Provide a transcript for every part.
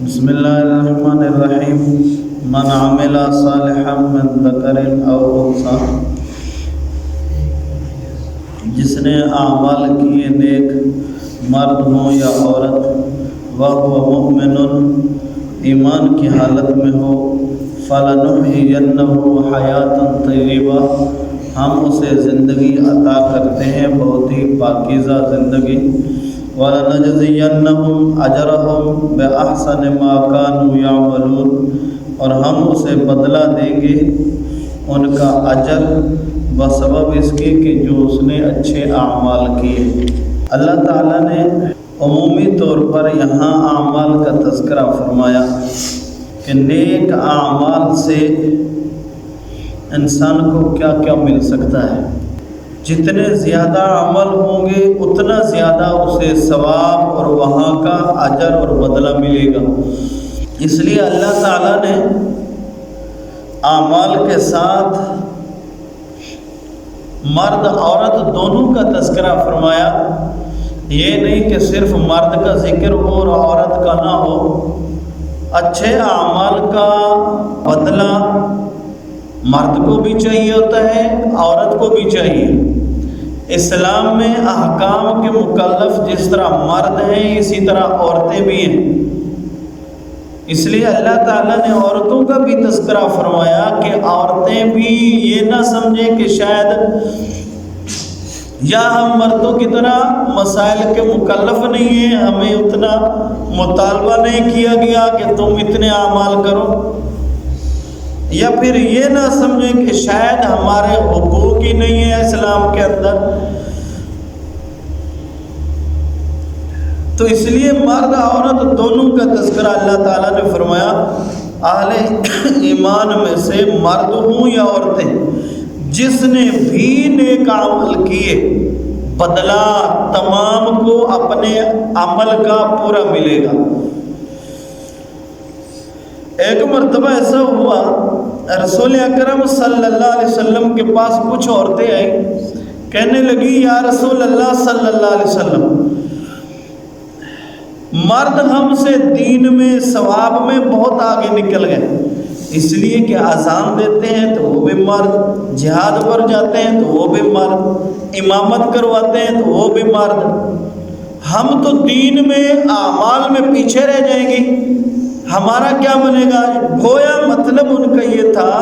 بسم اللہ الرحمن الرحیم من عمل صالحا من ذکر او انثی، جس نے اعمال کیے نیک، مرد ہو یا عورت، وَهُوَ مُؤْمِنٌ، ایمان کی حالت میں ہو، فَلَنُحْيِيَنَّهُ حَيَاةً طَيِّبَةً، ہم اسے زندگی عطا کرتے ہیں بہت ہی پاکیزہ زندگی، وَلَنَجْزِيَنَّهُمْ أَجْرَهُمْ بِأَحْسَنِ مَا كَانُوا يَعْمَلُونَ، اور ہم اسے بدلہ دیں گے ان کا اجر بسبب اس کی کہ جو اس نے اچھے اعمال کیے۔ اللہ تعالیٰ نے عمومی طور پر یہاں اعمال کا تذکرہ فرمایا کہ نیک اعمال سے انسان کو کیا کیا مل سکتا ہے۔ جتنے زیادہ عمل ہوں گے اتنا زیادہ اسے ثواب اور وہاں کا اجر اور بدلہ ملے گا۔ اس لیے اللہ تعالیٰ نے اعمال کے ساتھ مرد عورت دونوں کا تذکرہ فرمایا۔ یہ نہیں کہ صرف مرد کا ذکر ہو اور عورت کا نہ ہو۔ اچھے اعمال کا بدلہ مرد کو بھی چاہیے ہوتا ہے، عورت کو بھی چاہیے۔ اسلام میں احکام کے مکلف جس طرح مرد ہیں اسی طرح عورتیں بھی ہیں۔ اس لیے اللہ تعالیٰ نے عورتوں کا بھی تذکرہ فرمایا کہ عورتیں بھی یہ نہ سمجھیں کہ شاید یا ہم مردوں کی طرح مسائل کے مکلف نہیں ہیں، ہمیں اتنا مطالبہ نہیں کیا گیا کہ تم اتنے اعمال کرو، یا پھر یہ نہ سمجھیں کہ شاید ہمارے حقوق ہی نہیں ہے اسلام کے اندر۔ تو اس لیے مرد عورت دونوں کا تذکرہ اللہ تعالیٰ نے فرمایا۔ اہل ایمان میں سے مرد ہوں یا عورتیں، جس نے بھی نیک عمل کیے بدلہ تمام کو اپنے عمل کا پورا ملے گا۔ ایک مرتبہ ایسا ہوا، رسول اکرم صلی اللہ علیہ وسلم کے پاس کچھ عورتیں آئیں، کہنے لگی یا رسول اللہ صلی اللہ علیہ وسلم، مرد ہم سے دین میں ثواب میں بہت آگے نکل گئے، اس لیے کہ اذان دیتے ہیں تو وہ بھی مرد، جہاد پر جاتے ہیں تو وہ بھی مرد، امامت کرواتے ہیں تو وہ بھی مرد، ہم تو دین میں اعمال میں پیچھے رہ جائیں گے، ہمارا کیا بنے گا؟ گویا مطلب ان کا یہ تھا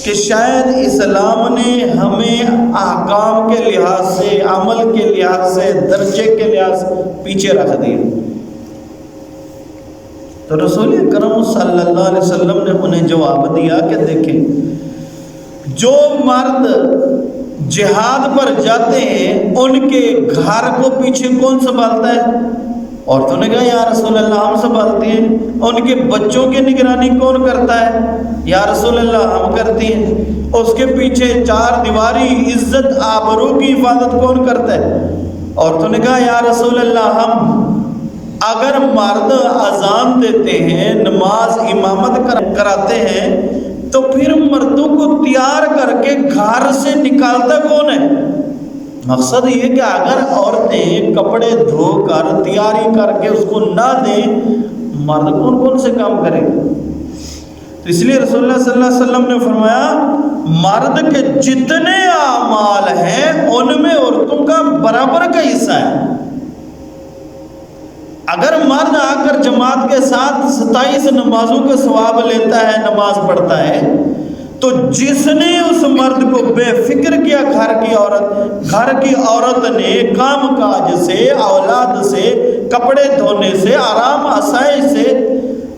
کہ شاید اسلام نے ہمیں احکام کے لحاظ سے، عمل کے لحاظ سے، درجے کے لحاظ سے پیچھے رکھ دیا۔ تو رسول اکرم صلی اللہ علیہ وسلم نے انہیں جواب دیا کہ دیکھیں، جو مرد جہاد پر جاتے ہیں ان کے گھر کو پیچھے کون سنبھالتا ہے؟ عورتوں نے کہا یا رسول اللہ ہم سنبھالتے ہیں۔ ان کے بچوں کی نگرانی کون کرتا ہے؟ یا رسول اللہ ہم کرتے ہیں۔ اس کے پیچھے چار دیواری عزت آبرو کی حفاظت کون کرتا ہے؟ عورتوں نے کہا یا رسول اللہ ہم۔ اگر مرد اذان دیتے ہیں، نماز امامت کراتے ہیں، تو پھر مردوں کو تیار کر کے گھر سے نکالتا کون ہے؟ مقصد یہ کہ اگر عورتیں کپڑے دھو کر تیاری کر کے اس کو نہ دیں، مرد کون کون سے کام کرے گا؟ تو اس لیے رسول اللہ صلی اللہ علیہ وسلم نے فرمایا مرد کے جتنے اعمال ہیں ان میں عورتوں کا برابر کا حصہ ہے۔ اگر مرد آ کر جماعت کے ساتھ 27 نمازوں کا ثواب لیتا ہے، نماز پڑھتا ہے، تو جس نے اس مرد کو بے فکر کیا گھر کی عورت نے کام کاج سے، اولاد سے، کپڑے دھونے سے، آرام آسائش سے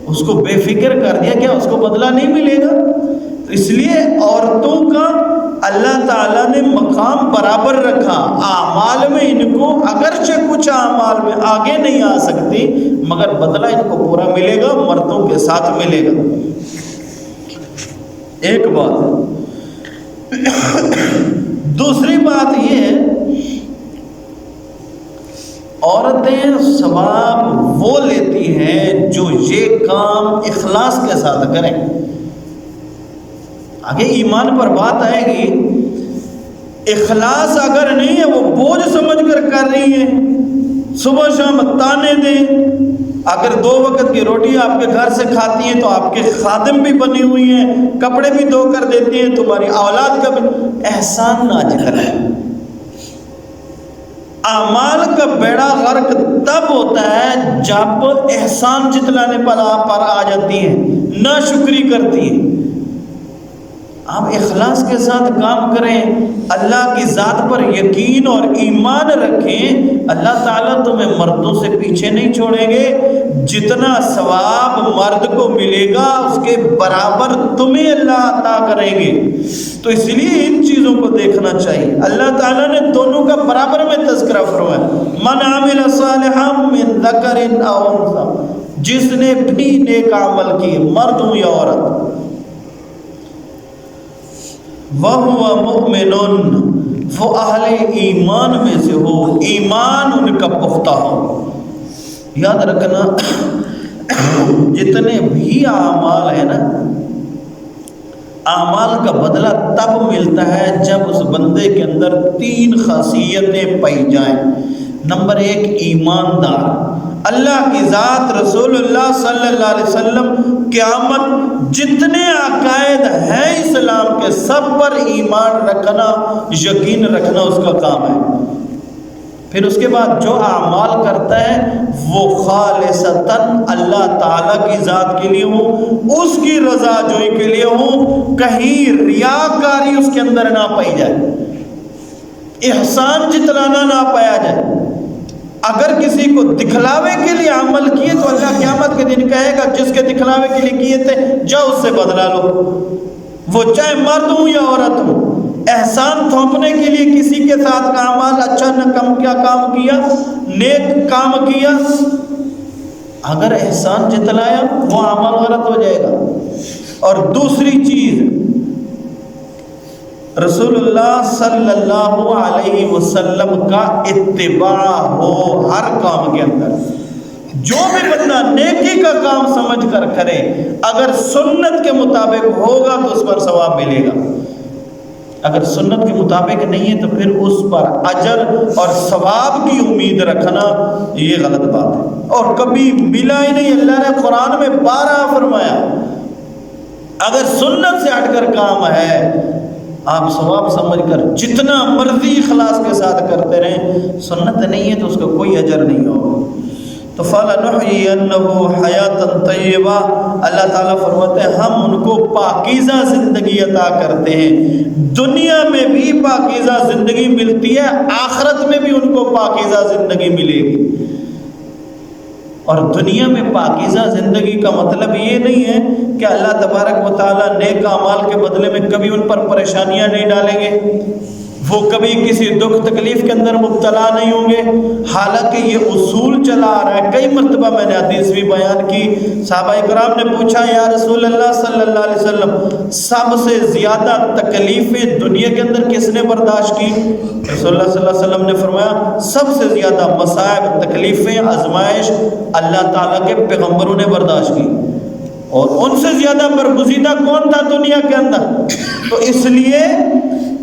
اس کو بے فکر کر دیا، کیا اس کو بدلہ نہیں ملے گا؟ تو اس لیے عورتوں کا اللہ تعالیٰ نے مقام برابر رکھا۔ اعمال میں ان کو اگرچہ کچھ اعمال میں آگے نہیں آ سکتی، مگر بدلہ ان کو پورا ملے گا، مردوں کے ساتھ ملے گا۔ ایک بات۔ دوسری بات یہ ہے، عورتیں ثواب وہ لیتی ہیں جو یہ کام اخلاص کے ساتھ کریں۔ آگے ایمان پر بات آئے گی۔ اخلاص اگر نہیں ہے، وہ بوجھ سمجھ کر کر رہی ہیں، صبح شام تانے دیں، اگر 2 وقت کی روٹی آپ کے گھر سے کھاتی ہیں تو آپ کے خادم بھی بنی ہوئی ہیں، کپڑے بھی دھو کر دیتی ہیں، تمہاری اولاد کا بھی احسان نہ جتلائیں۔ اعمال کا بیڑا غرق تب ہوتا ہے جب احسان جتلانے پر آپ پر آ جاتی ہیں، ناشکری کرتی ہیں۔ آپ اخلاص کے ساتھ کام کریں، اللہ کی ذات پر یقین اور ایمان رکھیں، اللہ تعالیٰ تمہیں مردوں سے پیچھے نہیں چھوڑیں گے۔ جتنا ثواب مرد کو ملے گا اس کے برابر تمہیں اللہ عطا کریں گے۔ تو اس لیے ان چیزوں کو دیکھنا چاہیے۔ اللہ تعالیٰ نے دونوں کا برابر میں تذکرہ فرمایا، من عمل صالحا من ذکر او انثی، جس نے بھی نیک عمل کیے، مرد ہو یا عورت، وَهُوَ مُؤْمِنٌ، وہ اہل ایمان میں سے ہو، ایمان ان کا پختہ ہو۔ یاد رکھنا جتنے بھی اعمال ہیں نا، اعمال کا بدلہ تب ملتا ہے جب اس بندے کے اندر 3 خاصیتیں پائی جائیں۔ نمبر 1 ایماندار، اللہ کی ذات، رسول اللہ صلی اللہ علیہ وسلم، قیامت، جتنے عقائد ہیں اسلام کے سب پر ایمان رکھنا، یقین رکھنا اس کا کام ہے۔ پھر اس کے بعد جو اعمال کرتا ہے وہ خالصتاً اللہ تعالیٰ کی ذات کے لیے ہوں، اس کی رضا جوئی کے لیے ہوں، کہیں ریاکاری اس کے اندر نہ پائی جائے، احسان جتلانا نہ پایا جائے۔ اگر کسی کو دکھلاوے کے لیے عمل کیے تو اللہ قیامت کے دن کہے گا جس کے دکھلاوے کے لیے کیے تھے جاؤ اس سے بدلا لو، وہ چاہے مرد ہوں یا عورت ہوں۔ احسان تھوپنے کے لیے کسی کے ساتھ کا عمل اچھا نہ کم کیا کام کیا، نیک کام کیا، اگر احسان جتلایا وہ عمل غلط ہو جائے گا۔ اور دوسری چیز، رسول اللہ صلی اللہ علیہ وسلم کا اتباع ہو ہر کام کے اندر۔ جو بھی بندہ نیکی کا کام سمجھ کر کرے، اگر سنت کے مطابق ہوگا تو اس پر ثواب ملے گا، اگر سنت کے مطابق نہیں ہے تو پھر اس پر اجر اور ثواب کی امید رکھنا یہ غلط بات ہے، اور کبھی ملا ہی نہیں۔ اللہ نے قرآن میں 12 فرمایا، اگر سنت سے ہٹ کر کام ہے آپ ثواب سمجھ کر جتنا مرضی اخلاص کے ساتھ کرتے رہیں، سنت نہیں ہے تو اس کا کوئی اجر نہیں ہوگا۔ تو فَلَنُحْيِيَنَّهُ حَيَاةً طَيِّبَةً، اللہ تعالیٰ فرماتے ہیں ہم ان کو پاکیزہ زندگی عطا کرتے ہیں۔ دنیا میں بھی پاکیزہ زندگی ملتی ہے، آخرت میں بھی ان کو پاکیزہ زندگی ملے گی۔ اور دنیا میں پاکیزہ زندگی کا مطلب یہ نہیں ہے کہ اللہ تبارک و تعالیٰ نیک اعمال کے بدلے میں کبھی ان پر پریشانیاں نہیں ڈالیں گے، وہ کبھی کسی دکھ تکلیف کے اندر مبتلا نہیں ہوں گے۔ حالانکہ یہ اصول چلا آ رہا ہے، کئی مرتبہ میں نے حدیث بھی بیان کی، صحابہ کرام نے پوچھا یا رسول اللہ صلی اللہ علیہ وسلم سب سے زیادہ تکلیفیں دنیا کے اندر کس نے برداشت کی؟ رسول اللہ صلی اللہ علیہ وسلم نے فرمایا سب سے زیادہ مصائب، تکلیفیں، آزمائش اللہ تعالیٰ کے پیغمبروں نے برداشت کی، اور ان سے زیادہ برگزیدہ کون تھا دنیا کے اندر؟ تو اس لیے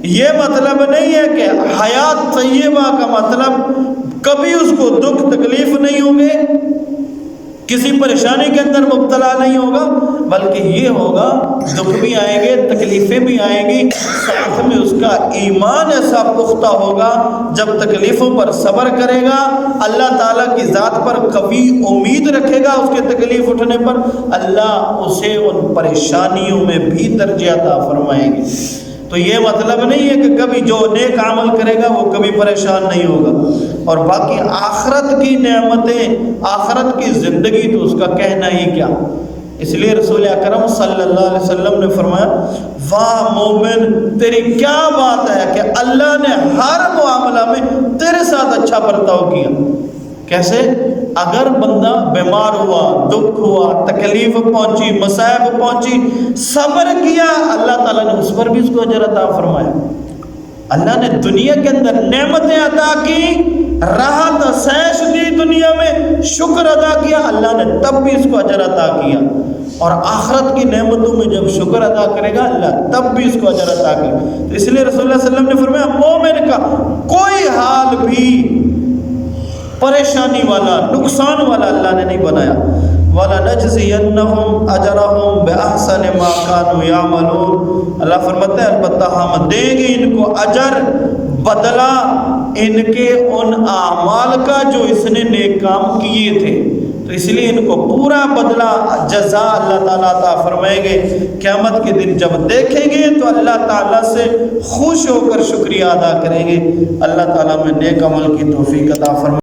یہ مطلب نہیں ہے کہ حیات طیبہ کا مطلب کبھی اس کو دکھ تکلیف نہیں ہوں گے، کسی پریشانی کے اندر مبتلا نہیں ہوگا، بلکہ یہ ہوگا دکھ بھی آئیں گے، تکلیفیں بھی آئیں گی، ساتھ میں اس کا ایمان ایسا پختہ ہوگا جب تکلیفوں پر صبر کرے گا، اللہ تعالیٰ کی ذات پر قوی امید رکھے گا، اس کے تکلیف اٹھنے پر اللہ اسے ان پریشانیوں میں بھی درجہ عطا فرمائیں گے۔ تو یہ مطلب نہیں ہے کہ کبھی جو نیک عمل کرے گا وہ کبھی پریشان نہیں ہوگا، اور باقی آخرت کی نعمتیں، آخرت کی زندگی تو اس کا کہنا ہی کیا۔ اس لیے رسول اکرم صلی اللہ علیہ وسلم نے فرمایا واہ مومن تیری کیا بات ہے کہ اللہ نے ہر معاملہ میں تیرے ساتھ اچھا برتاؤ کیا۔ کیسے؟ اگر بندہ بیمار ہوا، دکھ ہوا، تکلیف پہنچی، مصائب پہنچی، صبر کیا، اللہ تعالیٰ نے اس پر بھی اس کو اجر عطا فرمایا۔ اللہ نے دنیا کے اندر نعمتیں عطا کی، راحت عیش دی دنیا میں، شکر ادا کیا، اللہ نے تب بھی اس کو اجر عطا کیا، اور آخرت کی نعمتوں میں جب شکر ادا کرے گا اللہ تب بھی اس کو اجر عطا کرے گا۔ اس لیے رسول اللہ صلی اللہ علیہ وسلم نے فرمایا مومن کا کوئی حال بھی پریشانی والا، نقصان والا اللہ نے نہیں بنایا۔ وَلَنَجْزِيَنَّهُمْ أَجْرَهُمْ بِأَحْسَنِ مَا كَانُوا يَعْمَلُونَ، اللہ فرماتا ہے البتہ ہم دیں گے ان کو اجر، بدلہ ان کے ان اعمال کا جو اس نے نیک کام کیے تھے، تو اس لیے ان کو پورا بدلہ جزا اللہ تعالیٰ عطا فرمائیں گے۔ قیامت کے دن جب دیکھیں گے تو اللہ تعالیٰ سے خوش ہو کر شکریہ ادا کریں گے۔ اللہ تعالیٰ میں نیک عمل کی توفیق عطا فرمائے۔